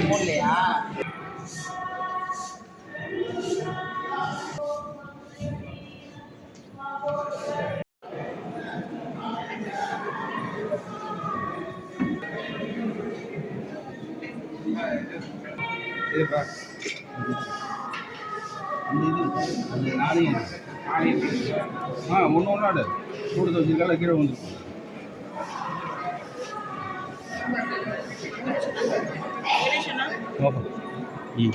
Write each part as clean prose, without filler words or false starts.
போடலையா? அந்த நாளையும் முன்னோடு கூடுதல் வச்சுருக்கால கீழே வந்துருக்கும். ம்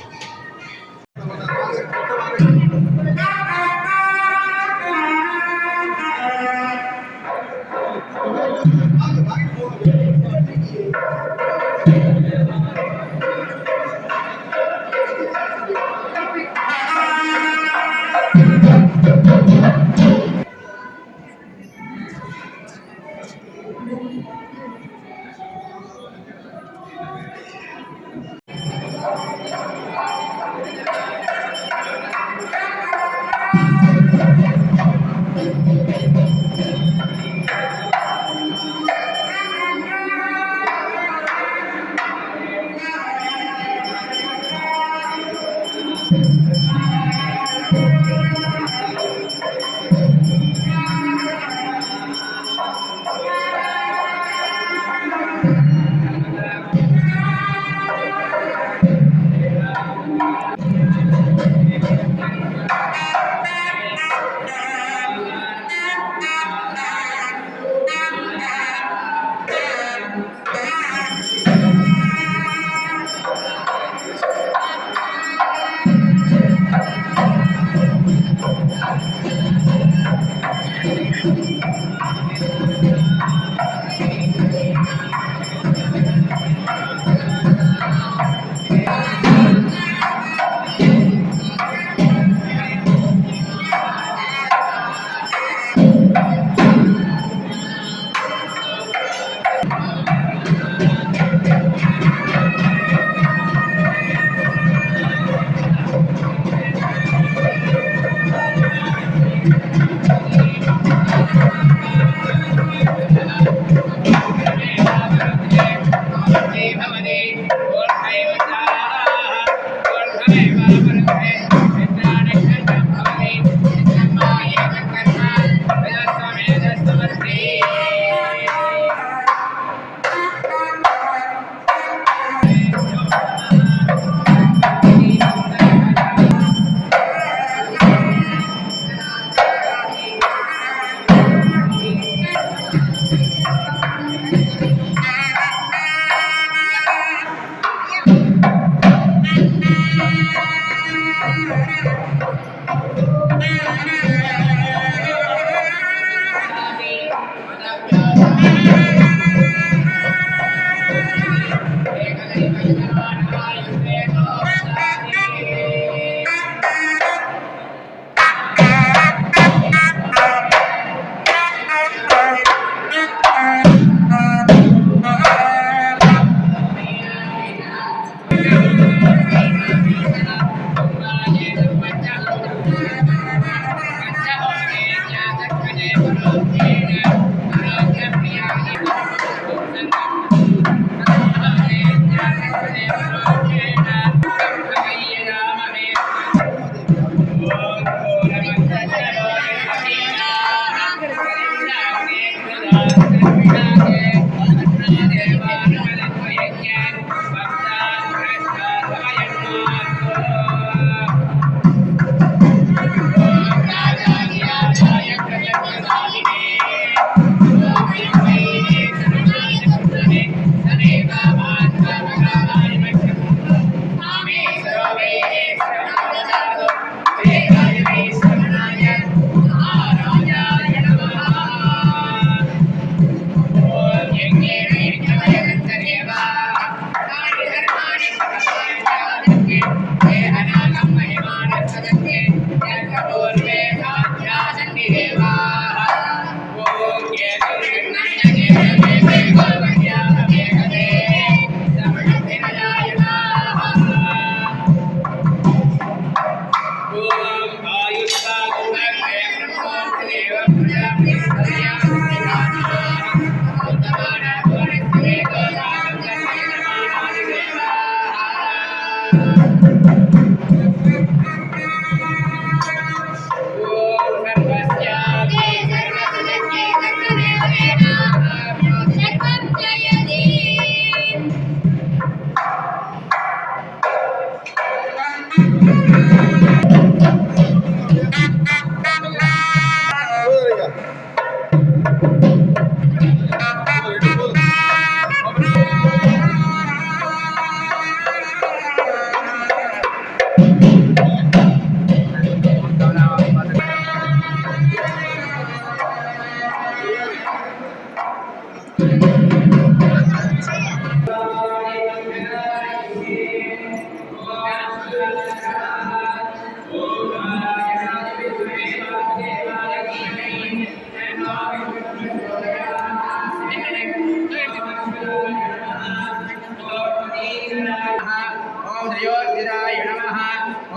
जयोतिराय नमः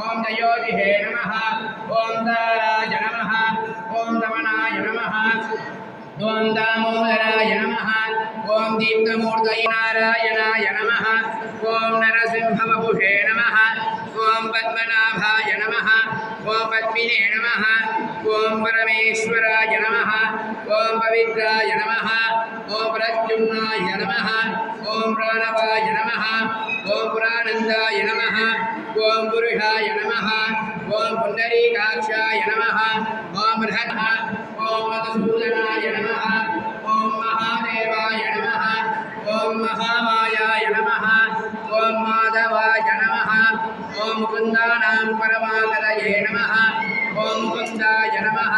ओम जयोतिहे नमः ओम ताराय नमः ओम दमनाय नमः ओम दामोदराय नमः ओम दीप्तमूर्तये नारायणाय नमः ओम नरसिंहवपुषे नमः ओम पद्मनाभाय नमः ओम पद्मिने नमः ओम परमेश्वराय नमः ओम पवित्राय नमः ओम प्रद्युम्नाय नमः ओम प्राणवाय नमः ओम पुरानन्दाय नमः ओम पुरुषाय नमः ओम पुण्डरीकाक्षाय नमः ओम बृहत् ओम मधुसूदनाय नमः ओम महादेवाय नमः ओम महामायाय नमः ओम माधवाय नमः ओम मुकुन्दानां परमागतये नमः ओम मुकुन्दाय नमः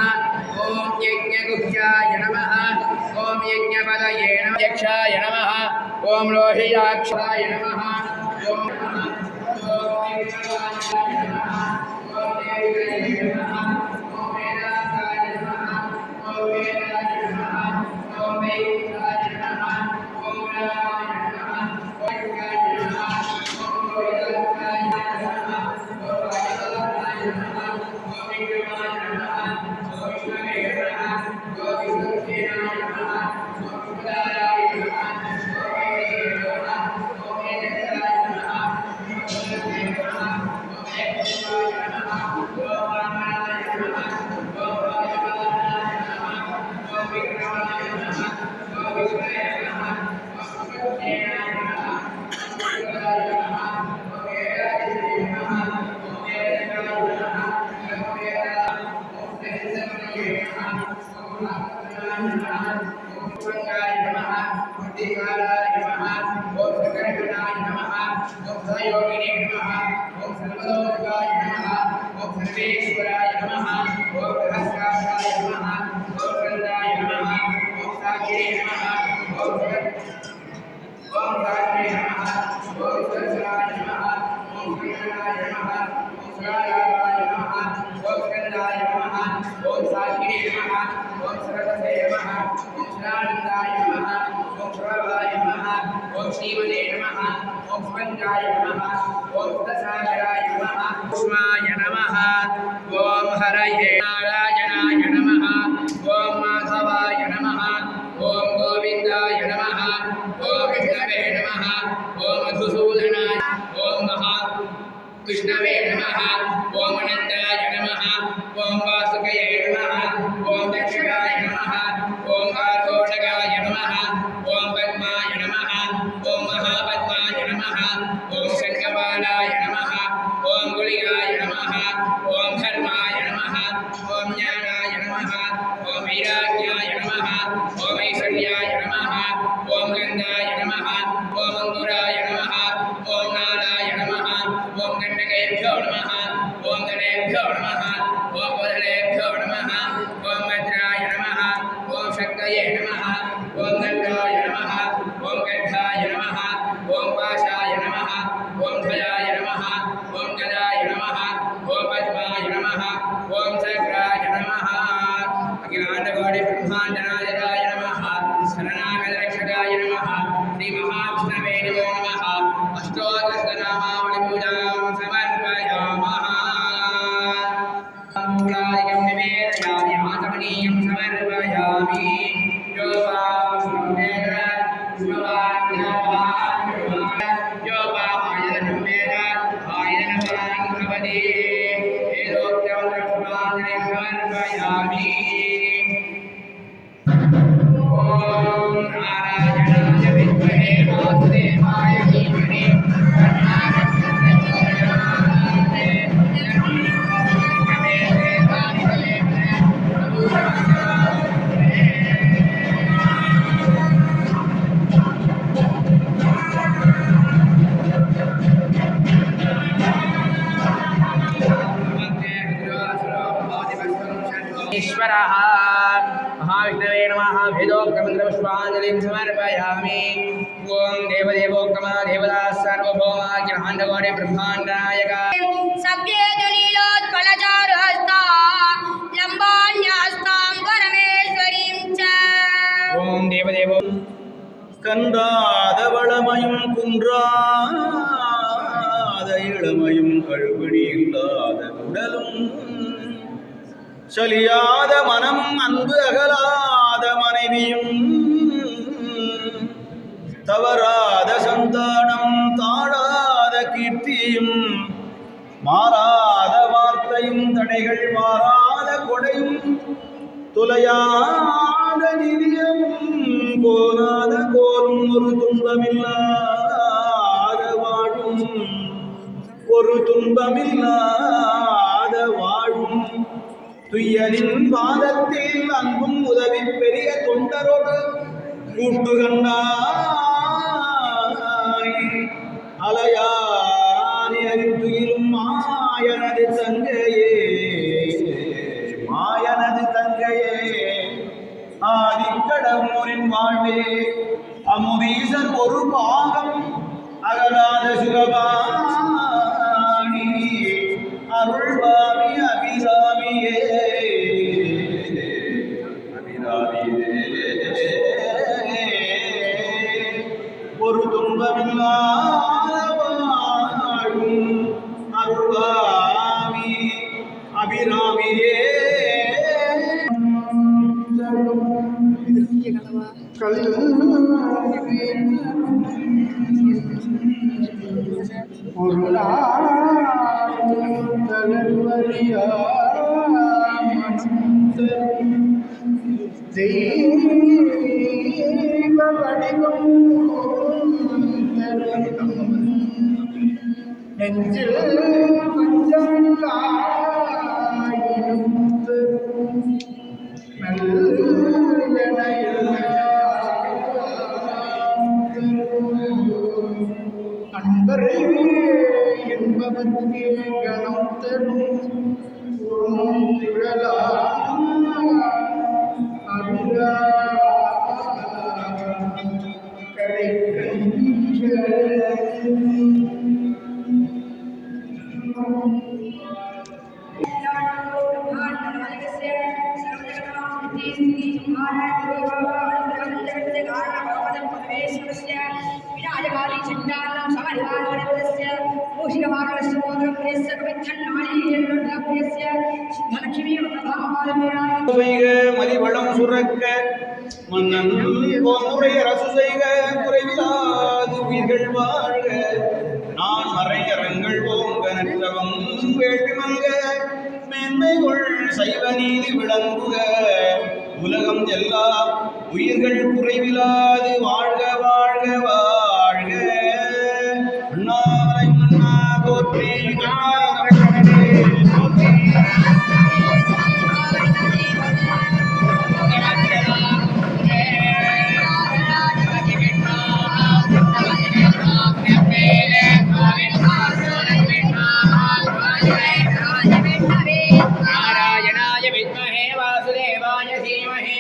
ओम यज्ञगुह्याय नमः ओम यज्ञपदये नमः यक्षाय नमः ओम लोहियाक्षाय नमः ओम ओम हरये नारायणाय नमः ओम माधवाय नमः ओम गोविंदाय नमः ओम विष्णवे नमः ओम मधुसूदनाय ओम विष्णवे नमः ओम अनंताय नमः ओम वासुकये नमः ओम दक्षिणाय नमः ओम कार्कोटकाय नमः ओम पद्माय नमः ओम महापद्माय नमः ओम शङ्खपालाय नमः ओम गुलिकाय नमः ओम धर्माय नमः ओम ज्ञानाय नमः ओम वैराग्याय नमः ओम ऐश्वर्याय नमः ओम गन्धाय नमः ओम अंकुराय नमः ओम नालाय नमः ओम गण्डकेभ्यो नमः ओम गणेभ्यो नमः ओम वदनेभ्यो नमः ओम वज्राय नमः ओम शक्तये नमः ओम दण्डाय नमः ओम गड्ढाय नमः ओम पाशाय नमः ओम ध्वजाय नमः ओम गदाय नमः ओम पद्माय नमः ओम चक्राय नमः अखिलाण्डकोटि ब्रह्माण्डनायकाय नमः शरणागतरक्षकाय नमः श्री महाविष्णवे नमो नमः अष्टोत्तरनामावलिपूजां समर्पयामः मूलादिकं निवेदयामि आचमनीयं समर्पयामि यो वा विष्णुवेद विष्णुवान् यो वा आयतनं वेद आयतनवान् भवति एतोक्तं लक्ष्मान् समर्पयामि ओम नारायणाय विद्महे वासुदेवाय धीमहि तन्नो प्रचोदयात् परमेश्वरः महाविष्णवे नमः भेदोक्तमन्त्रपुष्पाञ्जलिं समर्पयामि ॐ देवदेवोक्तमा देवता सार्वभौमा अखिलाण्डकोटि ब्रह्माण्डनायक सभ्ये दलीलोत्पलचारुहस्ता लम्बान्यास्तां परमेश्वरीं च ॐ देवदेवो கன்றாத வளமையும் குன்றாத இளமையும் கழுவிடி இல்லாத உடலும் சலியாத மனம் அன்பு அகலாத மனைவியும் தவறாத சந்தானம் தாழாத கீர்த்தியும் மாறாத வார்த்தையும் தடைகள் மாறாத கொடையும் துளையாத நிதியமும் கோலாத கோலும் ஒரு துன்பமில்லாத வாழும் ஒரு துன்பமில்லாத வாழும் துய்யனின் பாதத்தில் அன்பும் உதவி பெரிய தொண்டரோடு கூட்டுகண்டாய் அலையானி அறிந்துயிலும் மாயனது தங்கையே மாயனது தங்கையே ஆதிக்கடமூரின் வாழ்வே அமுதீசர் ஒரு பாகம் அகலாத சுகபாணி அருள்வாமி அபிராமியே அபிராமியே ஒரு துன்பமில்லாத வாழும் அருள்வாமி அபிராமியே நெஞ்சில் கொஞ்சம் அன்பரே என்பவர்க்கு கணம் தரும் மலிவளம் சுரக்க மன்னன் போமுறை அரசு செய்க குறைவிலாது உயிர்கள் வாழ்க நான் மறையரங்கள் ஓங்க நற்றவம் வேள்வி மல்க மேன்மைகள் சைவ நீதி விளங்குக உலகம் எல்லாம் உயிர்கள் குறைவிலாது வாழ்க வாழ்க வாழ்க அண்ணாமலை மன்னா போற்றி नारायणाय विद्महे वासुदेवाय धीमहि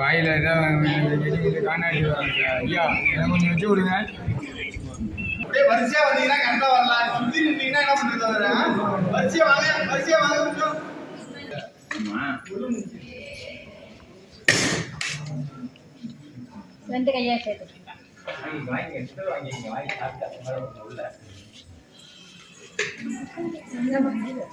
வாயில காணாடி ஐயா கொஞ்சம் வச்சு விடுங்க. அப்படியே வரிசையா வந்தீங்கன்னா கரெக்டா வரலாம். சுத்தி நின்றீங்கன்னா என்ன பண்றது? வரிசையா வாங்க, வரிசையா வாங்க. கொஞ்சம் ரெண்டு கையா சேர்த்து வாங்கி எடுத்து வாங்கி சாப்பிட்டா உள்ள என்ன பண்ணுது